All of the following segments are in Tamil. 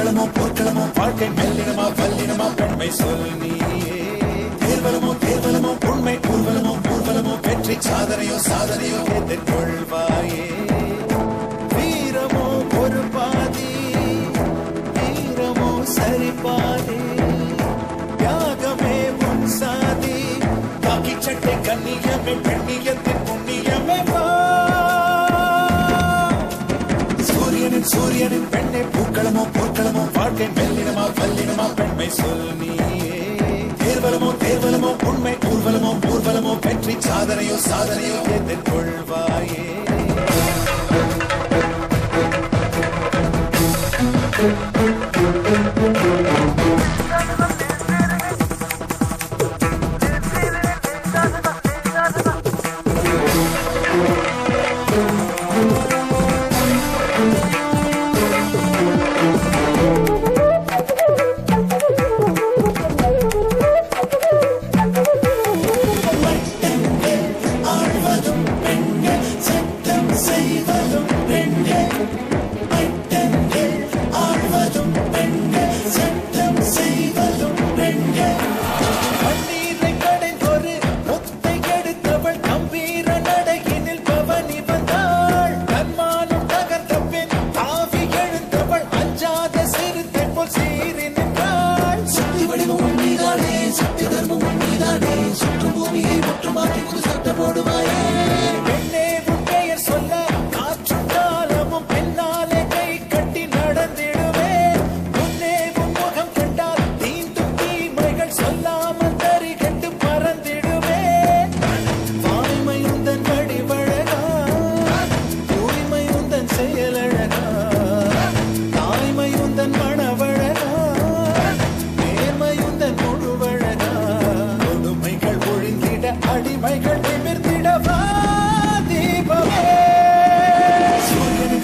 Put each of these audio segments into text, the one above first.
போர்க்களமோ போர்க்களமோ வாழ்க்கை மெல்லினமா வல்லினமா பெண்மை சொல் நீயே. தேர்வலமோ தேர்வலமோ உண்மை ஊர்வலமோ ஊர்வலமோ வெற்றி சாதனையோ சாதனையோ எதிர்கொள்வாயே. வீரமோ ஒரு பாதி வீரமோ சரி பாதி தியாகமே உன் சாதி. காக்கி சட்டை கண்ணியமே பெண்ணியத்தின் புண்ணியமே வா. சூரியனின் சூரியனின் பெண்ணை பூக்களமோ போர்க்களமோ வாழ்க்கை மெல்லினமா வல்லினமா பெண்மை சொல் நீயே. தேர்வலமோ தேர்வலமோ உண்மை ஊர்வலமோ ஊர்வலமோ வெற்றி சாதனையோ சாதனையோ எதிர்கொள்வாயே.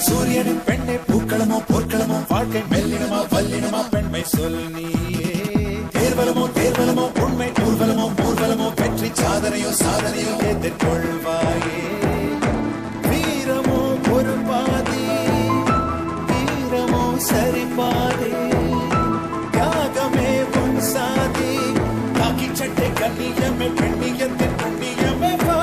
சூரியனின் பெண்ணை பூக்களமோ போர்க்களமோ வாழ்க்கை மெல்லினமா வல்லினமா பெண்மை சொல் நீயே. தேர்வலமோ தேர்வலமோ உண்மை ஊர்வலமோ ஊர்வலமோ வெற்றி சாதனையோ சாதனையோ எதிர்கொள்வாயே. வீரமோ ஒரு பாதி வீரமோ சரி பாதி தியாகமே உன் சாதி. காக்கி சட்டை கண்ணியமே பெண்ணியத்தின் புண்ணியமே வா.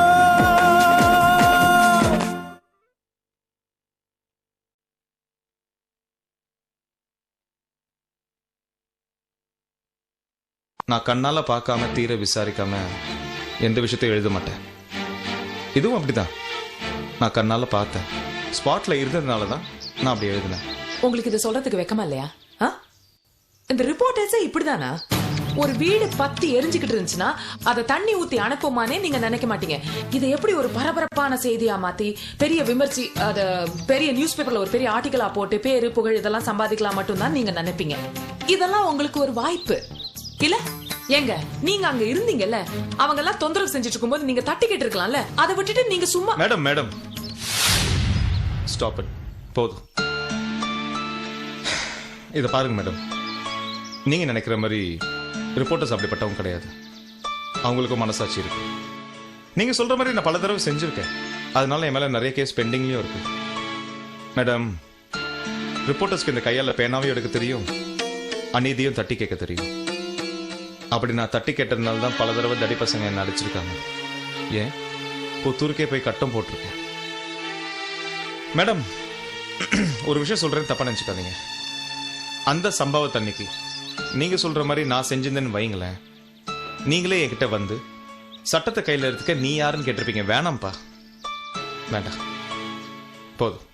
நான் கண்ணால பார்க்காம தீர விசாரிக்காம எந்த விஷயத்தையும் எழுத மாட்டேன். இதுவும் அப்படிதான். நான் கண்ணால பார்த்தேன், ஸ்பாட்ல இருந்ததுனால தான் நான் அப்படி எழுதினேன். உங்களுக்கு இதை சொல்றதுக்கு வெக்கமா இல்லையா? இந்த ரிப்போர்ட்டர்ஸே இப்படிதானா? ஒரு வீடு பத்தி எரிஞ்சுக்கிட்டு இருந்துச்சுன்னா அதை தண்ணி ஊத்தி அனுப்புமானே நீங்க நினைக்க மாட்டீங்க. இதை எப்படி ஒரு பரபரப்பான செய்தியா மாத்தி பெரிய விமர்சி அத பெரிய நியூஸ் பேப்பர்ல ஒரு பெரிய ஆர்டிகலா போட்டு பேரு புகழ் இதெல்லாம் சம்பாதிக்கலாம் மட்டும் தான் நீங்க நினைப்பீங்க. இதெல்லாம் உங்களுக்கு ஒரு வாய்ப்பு இல்ல? ஏங்க நீங்க அங்க இருந்தீங்கல்ல, அவங்க எல்லாம் தொந்தரவு செஞ்சுட்டு இருக்கும்போது நீங்க தட்டி கேட்டு இருக்கலாம்ல. அதை விட்டுட்டு நீங்க சும்மா. Madam madam stop it. போதும். இத பாருங்க மேடம், நீங்க நினைக்கிற மாதிரி ரிப்போர்ட்டர்ஸ் அப்படிப்பட்டவங்க கிடையாது. அவங்களுக்கும் மனசாட்சி இருக்கு. நீங்க சொல்ற மாதிரி நான் பல தடவை செஞ்சிருக்கேன். அதனால என் மேல நிறைய கேஸ் பெண்டிங்லயும் இருக்கு. மேடம், ரிப்போர்ட்டர்ஸ்க்கு இந்த கையால பேனாவையும் எடுக்க தெரியும், அநீதியும் தட்டி கேட்க தெரியும். அப்படி நான் தட்டி கேட்டதுனால தான் பல தடவை தடி பசங்க என்ன அடிச்சிருக்காங்க. ஏன் புத்தூருக்கே போய் கட்டம் போட்டிருக்கேன். மேடம், ஒரு விஷயம் சொல்றேன், தப்பா நினைச்சுக்காதீங்க. அந்த சம்பவத்தன்னைக்கு நீங்க சொல்ற மாதிரி நான் செஞ்சிருந்தேன்னு வைங்களேன், நீங்களே என்கிட்ட வந்து சட்டத்தை கையில் எடுத்துக்க நீ யாருன்னு கேட்டிருப்பீங்க. வேணாம்ப்பா, வேண்டாம், போதும்.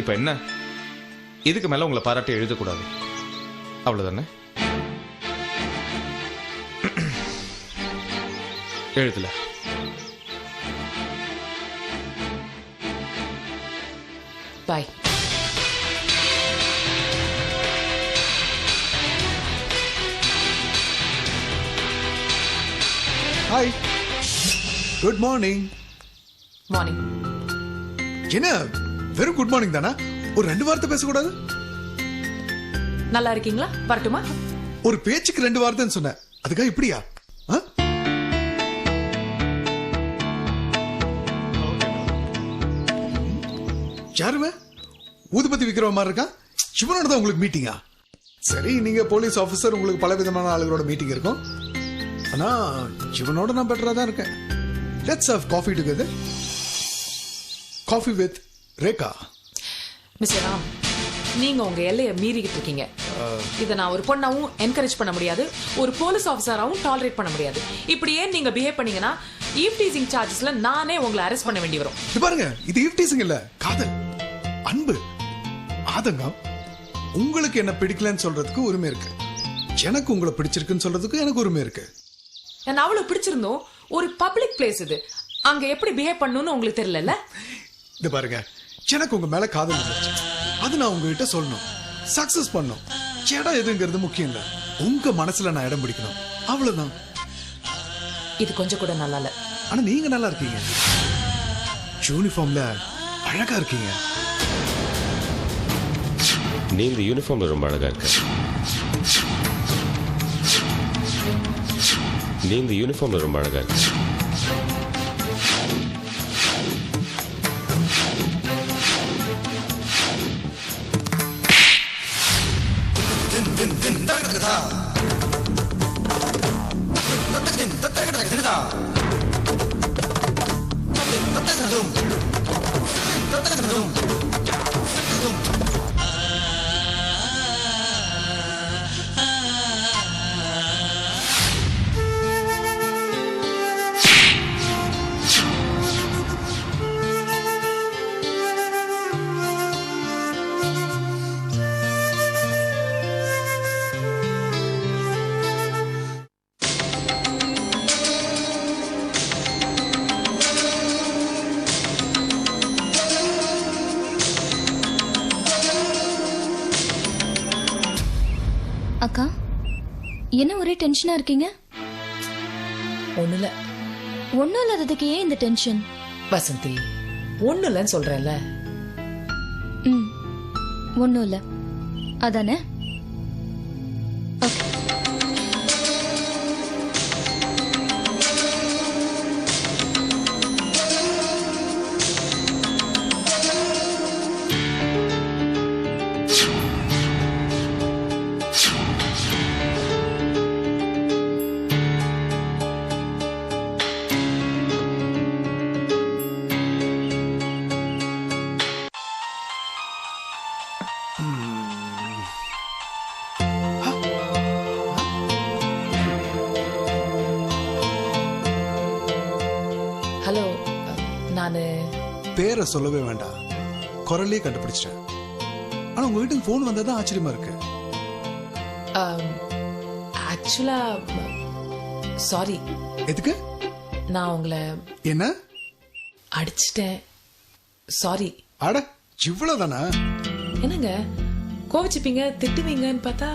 இப்ப என்ன, இதுக்கு மேல உங்களை பாராட்டி எழுதக்கூடாது, அவ்வளவுதானே? எழுதல. Bye. Hi, good morning. Morning. என்ன வெறும் குட் மார்னிங் தானா? ஒரு 2 வார்த்தை பேசக்கூடாது? நல்லா இருக்கீங்களா? வரட்டுமா? ஒரு பேச்சுக்கு 2 வார்த்தைன்னு சொன்ன, அதுக்காக இப்படியா? யாருமே ஊதுபத்தி விக்கிற மாதிரி இருக்கா? சிவனோட தான் உங்களுக்கு மீட்டிங்கா? சரி, நீங்க போலீஸ் ஆபீசர், உங்களுக்கு பல விதமான ஆளுகளோட மீட்டிங் இருக்கும். ஆனா இவனோட நான் பெட்டரா தான் இருக்கேன். Let's have coffee together. Coffee with Rekha. Mister Ram, நீங்க உங்க எல்லையை மீறிக்கிட்டு இருக்கீங்க. இதை நான் ஒரு பொண்ணாவும் என்கரேஜ் பண்ண முடியாது, ஒரு போலீஸ் ஆஃபீஸராவும் டாலரேட் பண்ண முடியாது. இப்படியே நீங்க பிஹேவ் பண்ணீங்கன்னா ஈவ் டீசிங் சார்ஜஸ்ல நானே உங்களை அரெஸ்ட் பண்ண வேண்டி வரும். இது பாருங்க, இது ஈவ் டீசிங் இல்ல, காதல், அன்பு, ஆதங்கம். உங்களுக்கு என்ன பிடிக்கலன்னு சொல்றதுக்கு உரிமை இருக்கு, எனக்கு உங்களை பிடிச்சிருக்குன்னு சொல்றதுக்கு எனக்கு உரிமை இருக்கு. என்ன அவ்வளவு பிடிச்சிருந்தோம், ஒரு பப்ளிக் பிளேஸ் இது, அங்க எப்படி பிஹேவ் பண்ணணும்னு உங்களுக்கு தெரியல. இது பாருங்க, எனக்கு உங்க மேல காதல் இருந்துச்சு, அது நான் உங்ககிட்ட சொல்லணும், சக்சஸ் பண்ணும். இடம் எதுங்கிறது முக்கியம் இல்ல, உங்க மனசுல நான் இடம் பிடிக்கணும், அவ்வளவுதான். இது கொஞ்சம் கூட நல்லா இல்ல. ஆனா நீங்க நல்லா இருக்கீங்க, யூனிஃபார்ம்ல அழகா இருக்கீங்க. நீ இந்த யூனிஃபார்ம்ல ரொம்ப அழகா இருக்க. நீ இந்த யூனிஃபார்ம்ல ரொம்ப அழகா இருக்க. அக்கா, என்ன ஒரே டென்ஷனா இருக்கீங்க? ஒண்ணுல ஒன்னும் இல்லாததுக்கு ஏன் இந்த டென்ஷன்? வசந்தி, ஒண்ணுலன்னு சொல்றேன்ல. ம், ஒன்னும் இல்ல அதானே? ஓகே. ஹலோ, நானு பேரை சொல்லவே வேண்டாம், குரலே கண்டுபிடிச்சிட்டேன். ஆனா உங்க வீட்டுக்கு போன் வந்தா ஆச்சரியமா இருக்கு. ஆக்சுவலா சாரி. எதுக்கு? நான் உங்களை என்ன அடிச்சிட்டேன், சாரி. அட, இவ்வளவுதானா? என்னங்க கோவிச்சுப்பீங்க, திட்டுவீங்கன்னு பார்த்தா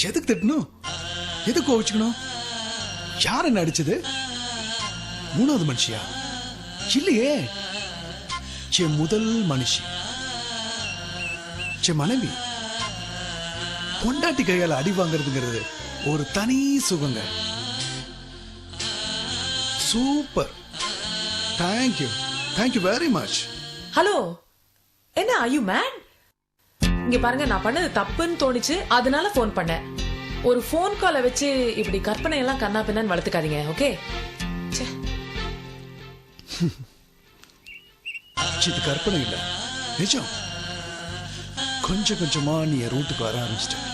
எதுக்கு திட்டணும், எதுக்கு கோவிச்சுக்கணும்? யார் என்ன அடிச்சது? மூணாவது மனுஷியா? இல்லையே, என் முதல் மனுஷி, என் மனைவி. பொண்டாட்டி கையால அடி வாங்குறதுங்கிறது ஒரு தனி சுகங்க. Super, thank you, thank you very much. Hello, என்ன are you mad? இங்க பாருங்க, நான் பண்ணது தப்புன்னு தோணுச்சு, அதனால போன் பண்ணேன். ஒரு போன் காலை வச்சு இப்படி கற்பனை எல்லாம் கண்ணா பின்னான்னு வளர்த்துக்காதீங்க, ஓகே? இது கற்பனை இல்ல, நிஜம். கொஞ்சம் கொஞ்சமா நீ என் ரூட்டுக்கு வர ஆரம்பிச்சிட்ட.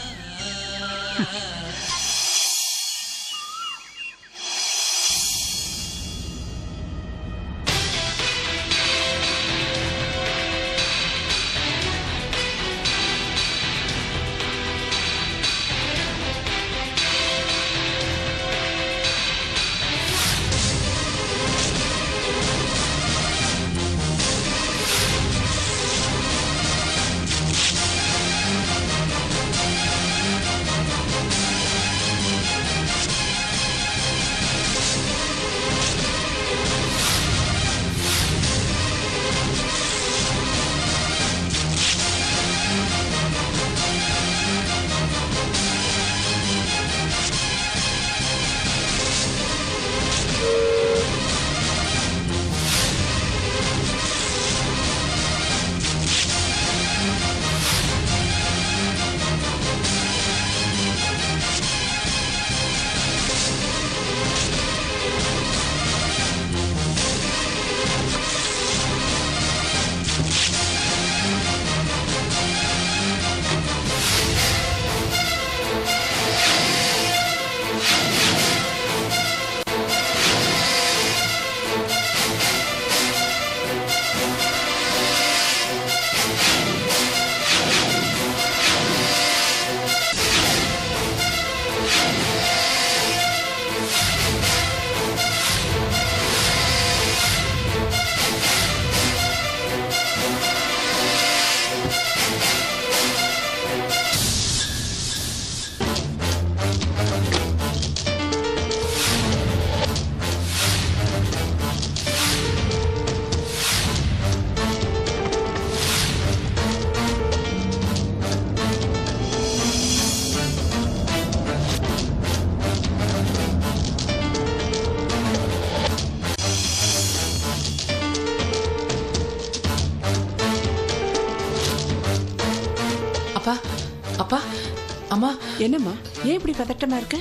என்னம்மா ஏன் இப்படி பதட்டமா இருக்க?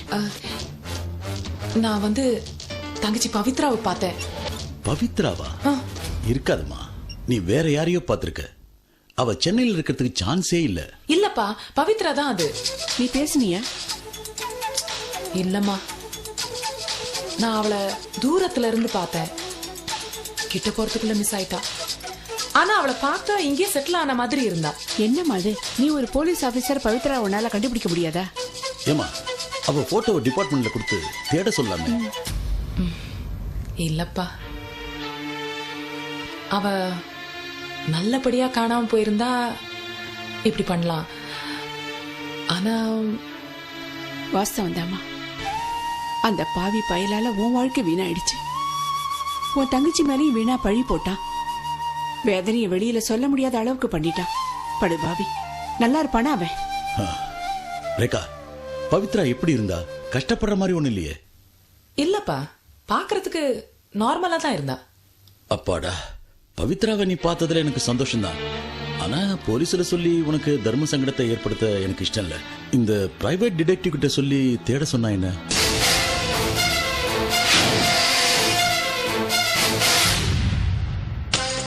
நான் வந்து தங்கச்சி பவித்ராவை பார்த்தேன். பவித்ராவா? இருக்காதுமா, நீ வேற யாரையோ பார்த்திருக்க. அவ சென்னையில் இருக்கிறதுக்கு சான்ஸே இல்ல. இல்லப்பா, பவித்ரா தான் அது. நீ பேசுனியா? இல்லம்மா, நான் அவளை தூரத்துல இருந்து பார்த்தேன். கிட்ட போறதுக்குள்ள மிஸ் ஆயிட்டா. ஆனா அவளை பார்க்க இங்கே செட்டில் ஆன மாதிரி இருந்தா. என்னம்மா அது? நீ ஒரு போலீஸ் ஆபீசர், பவித்ரா உன்னால கண்டுபிடிக்க முடியாதா? ஏமா, அவ போட்டோவை டிபார்ட்மெண்ட்ல கொடுத்து தேட சொல்லாமே. இல்லப்பா, அவ நல்லபடியா காணாம போயிருந்தா இப்படி பண்ணலாம். ஆனா வாஸ்தவம் தாமா, அந்த பாவி பயலால உன் வாழ்க்கை வீணாயிடுச்சு. உன் தங்கச்சி மேலேயும் வீணா பழி போட்டான். வேதனையை வெளியில சொல்ல முடியாத அளவுக்கு பண்ணிட்டான். படு பாவி, நல்லா இருப்பானா அவன்? ரேகா, பவித்ரா எப்படி இருந்தா? கஷ்டப்படுற மாதிரி ஒண்ணு இல்லையே. இல்லப்பா, பாக்குறதுக்கு நார்மலா தான் இருந்தா. அப்பாடா, பவித்ராவை நீ பார்த்ததுல எனக்கு சந்தோஷம்தான். ஆனா போலீஸ்ல சொல்லி உனக்கு தர்ம சங்கடத்தை ஏற்படுத்த எனக்கு இஷ்டம் இல்ல. இந்த பிரைவேட் டிடெக்டிவ் கிட்ட சொல்லி தேட சொன்னா என்ன?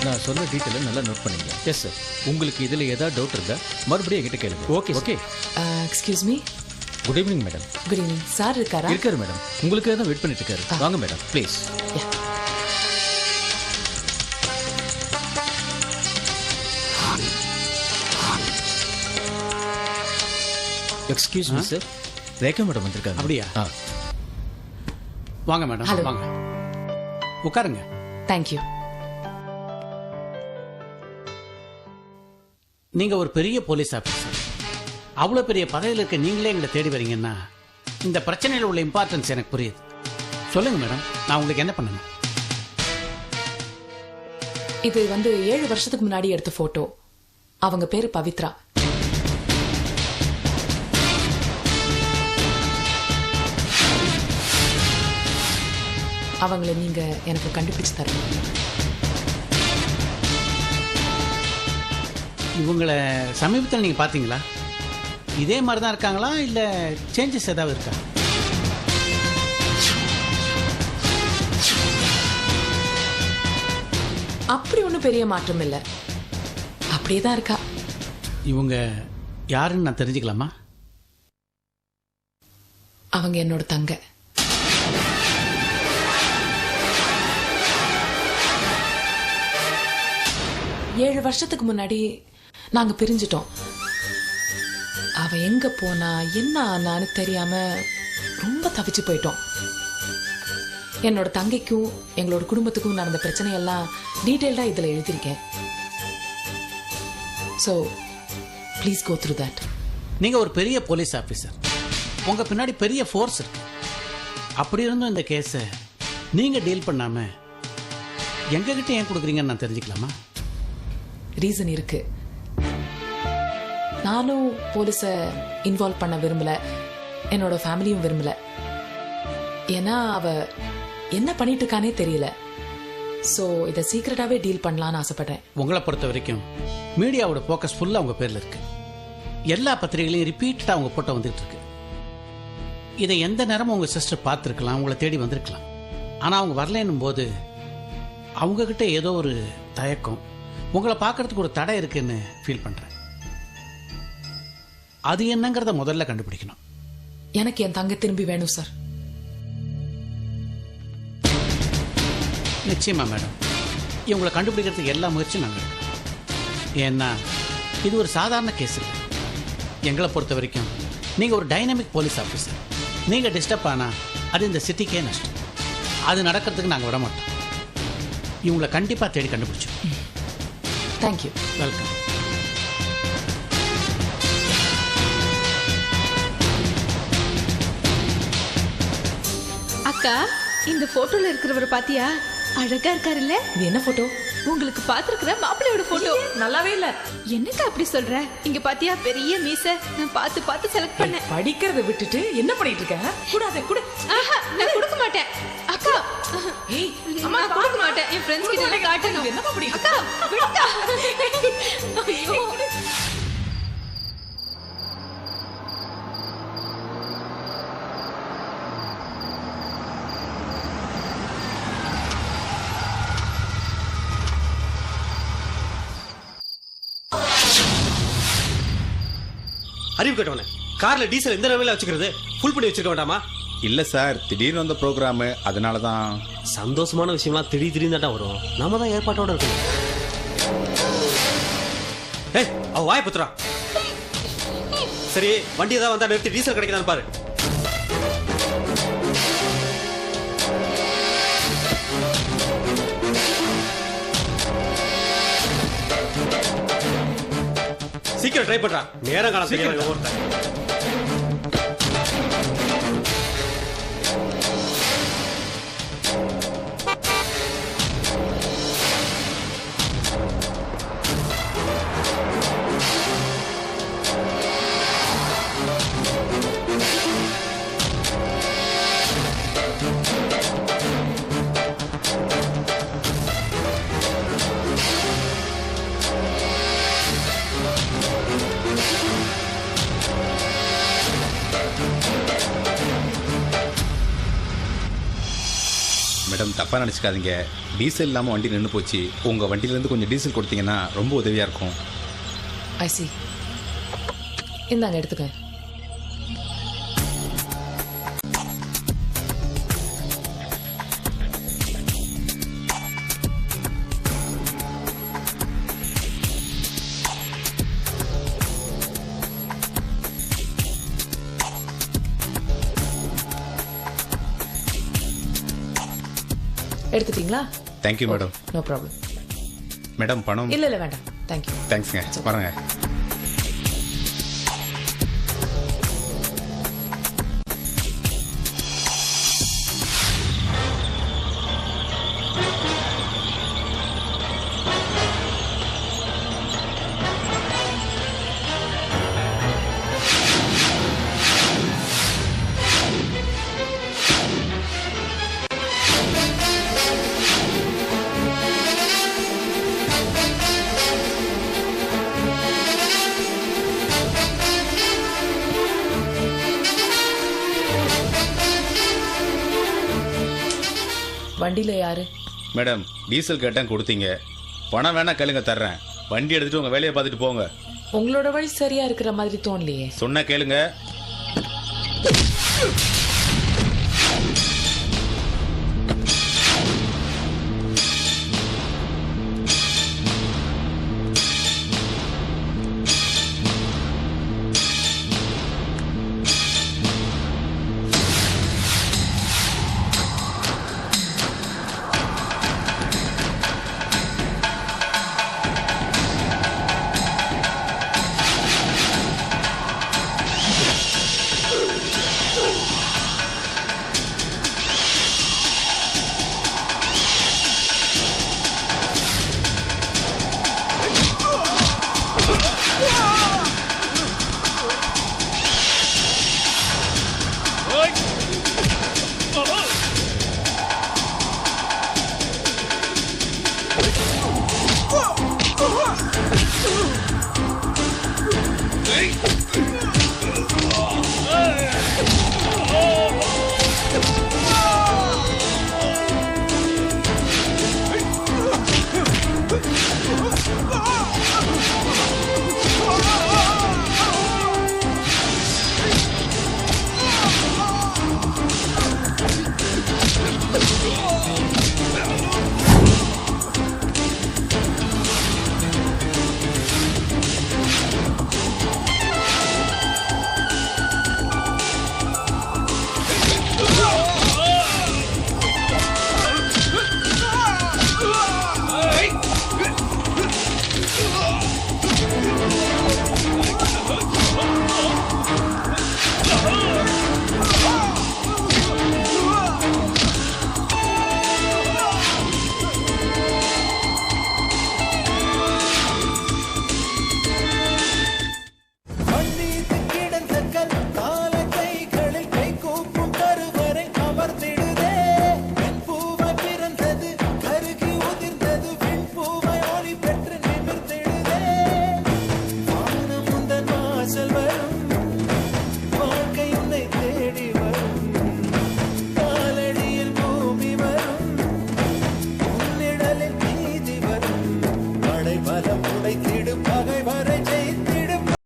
நான் சொன்ன டீட்டெயில் நல்லா நோட் பண்ணிங்க. Yes sir. உங்களுக்கு இதில் ஏதாவது டவுட் இருந்தா மறுபடியும் என்கிட்ட கேளுங்க. Okay okay. Excuse me. Good evening madam. Good evening. Sir இருக்காரா? இருக்காரு மேடம். உங்களுக்கு தான் வெயிட் பண்ணிட்டு இருக்காரு. வாங்க madam please. Excuse me sir, Rekha madam வந்திருக்காங்க. அப்படியா? வாங்க மேடம். Hello. வாங்க, உட்காருங்க. தேங்க்யூ. நீங்க ஒரு பெரிய போலீஸ் ஆபீசர். அவ்வளவு பெரிய பதவியில் இருக்க நீங்களே எங்களை தேடி வரீங்கன்னா இந்த பிரச்சனையில் உள்ள இம்பார்ட்டன்ஸ் எனக்கு புரியுது. சொல்லுங்க மேடம், நான் உங்களுக்கு என்ன பண்ணணும்? இது வந்து 7 வருஷத்துக்கு முன்னாடி எடுத்த போட்டோ. அவங்க பேரு பவித்ரா. அவங்கள நீங்க எனக்கு கண்டுபிடிச்சு தரணும். இவங்களை சமீபத்தில் நீங்க பாத்தீங்களா? இதே மாதிரி தான் இருக்காங்களா இல்ல சேஞ்சஸ் ஏதாவது இருக்கா? அப்படி ஒன்றும் பெரிய மாற்றம் இல்லை, அப்படியே தான் இருக்கா. இவங்க யாருன்னு நான் தெரிஞ்சுக்கலாமா? அவங்க என்னோட தங்க. ஏழு வருஷத்துக்கு முன்னாடி நாங்க பிரிஞ்சிட்டோம். அவ எங்க போனா என்ன ஆனான்னு தெரியாம ரொம்ப தவிச்சு போயிட்டோம். என்னோட தங்கைக்கும் எங்களோட குடும்பத்துக்கும் நடந்த பிரச்சனையெல்லாம் டீட்டெயில்டா இதுல எழுதியிருக்கேன். So please go through that. நீங்க ஒரு பெரிய போலீஸ் ஆபீசர், உங்க பின்னாடி பெரிய ஃபோர்ஸ் இருக்கு. அப்படி இருந்தும் இந்த கேஸை நீங்க டீல் பண்ணாம எங்ககிட்ட ஏன் கொடுக்குறீங்கன்னு நான் தெரிஞ்சுக்கலாமா? ரீசன் இருக்கு. நானும் போலீஸ இன்வால்வ் பண்ண விரும்பல, என்னோட ஃபேமிலியும் விரும்பல. ஏன்னா அவ என்ன பண்ணிட்டு இருக்கானே தெரியல. சோ இதை சீக்கிரட்டாவே டீல் பண்ணலாம்னு ஆசைப்படுறேன். உங்களை பொறுத்த வரைக்கும் மீடியாவோட ஃபோக்கஸ் ஃபுல்லா உங்க பேர்ல இருக்கு. எல்லா பத்திரிகைகளையும் ரிப்பீட்டடா உங்க போட்டோ வந்துட்டு இருக்கு. இதை எந்த நேரமும் உங்க சிஸ்டர் பார்த்துருக்கலாம், உங்களை தேடி வந்திருக்கலாம். ஆனா அவங்க வரலன்னும் போது அவங்க கிட்ட ஏதோ ஒரு தயக்கம், உங்களை பார்க்கறதுக்கு ஒரு தடை இருக்குன்னு ஃபீல் பண்றேன். அது என்னங்கிறத முதல்ல கண்டுபிடிக்கணும். எனக்கு என் தங்கை திரும்பி வேணும் சார். நிச்சயமா மேடம், இவங்களை கண்டுபிடிக்கிறதுக்கு எல்லா முயற்சியும் நாங்கள் எடுக்கிறோம். ஏன்னா இது ஒரு சாதாரண கேஸ் இல்லை. எங்களை பொறுத்த வரைக்கும் நீங்கள் ஒரு டைனமிக் போலீஸ் ஆஃபீஸர். நீங்கள் டிஸ்டர்ப் ஆனால் அது இந்த சிட்டிக்கே நஷ்டம். அது நடக்கிறதுக்கு நாங்கள் விட மாட்டோம். இவங்களை கண்டிப்பாக தேடி கண்டுபிடிச்சோம். தேங்க்யூ. வெல்கம். அக்கா, இந்த போட்டோல இருக்கிறவரை பாத்தியா? அழகா இருக்காருல்ல? இது என்ன போட்டோ? உங்களுக்கு பாத்துருக்கிற மாப்பிள்ளையோட போட்டோ. நல்லாவே இல்ல. என்னக்கா அப்படி சொல்ற? இங்க பாத்தியா பெரிய மீச. நான் பார்த்து பார்த்து செலக்ட் பண்ணேன். படிக்கிறத விட்டுட்டு என்ன பண்ணிட்டு இருக்க? கூடாதே குடு. ஆஹா, நான் கொடுக்க மாட்டேன். அக்கா, ஏய் அம்மா கொடுக்க மாட்டேன். என் ஃப்ரெண்ட்ஸ் கிட்ட எல்லாம் காட்டணும். என்ன அப்படி? அக்கா, விடுக்கா. ஐயோ. அறிவு கட்டவனே, கார்ல டீசல் எந்த லெவலில் வச்சுக்கிறது? ஃபுல் பண்ணி வச்சிருக்க வேண்டாமா? இல்ல சார், திடீர்னு வந்த ப்ரோக்ராம், அதனாலதான். சந்தோஷமான விஷயம்லாம் திடீர்னு தான் வரும். நம்ம தான் ஏற்பாட்டோட இருக்கணும். ஏய், அவ வாய புத்துறா. சரி, வண்டி ஏதாவது வந்தா நிறுத்தி டீசல் கிடைக்குதான்னு பாரு. சீக்கிரம் ட்ரை பண்றா. நேரம் காலம் தெரியும் ஒருத்தன். மேடம், தப்பா நினைச்சுக்காதீங்க. டீசல் இல்லாம வண்டி நின்று போச்சு. உங்க வண்டியில இருந்து கொஞ்சம் டீசல் கொடுத்தீங்கன்னா ரொம்ப உதவியா இருக்கும். I see. இந்தாங்க, எடுத்துக்க. எடுத்துட்டீங்களா? Thank you madam. No problem. Madam, பணம்? இல்ல இல்ல வேண்டாம், தேங்க்யூ. தேங்க்ஸ்ங்க, பாருங்க. வண்டியில யாரு? மேடம், டீசல் கேட்டேன், கொடுத்தீங்க. பணம் வேணா கேளுங்க, தர்றேன். வண்டி எடுத்துட்டு உங்க வேலையை பார்த்துட்டு போங்க. உங்களோட வழி சரியா இருக்கிற மாதிரி தோணலையே. சொன்ன கேளுங்க.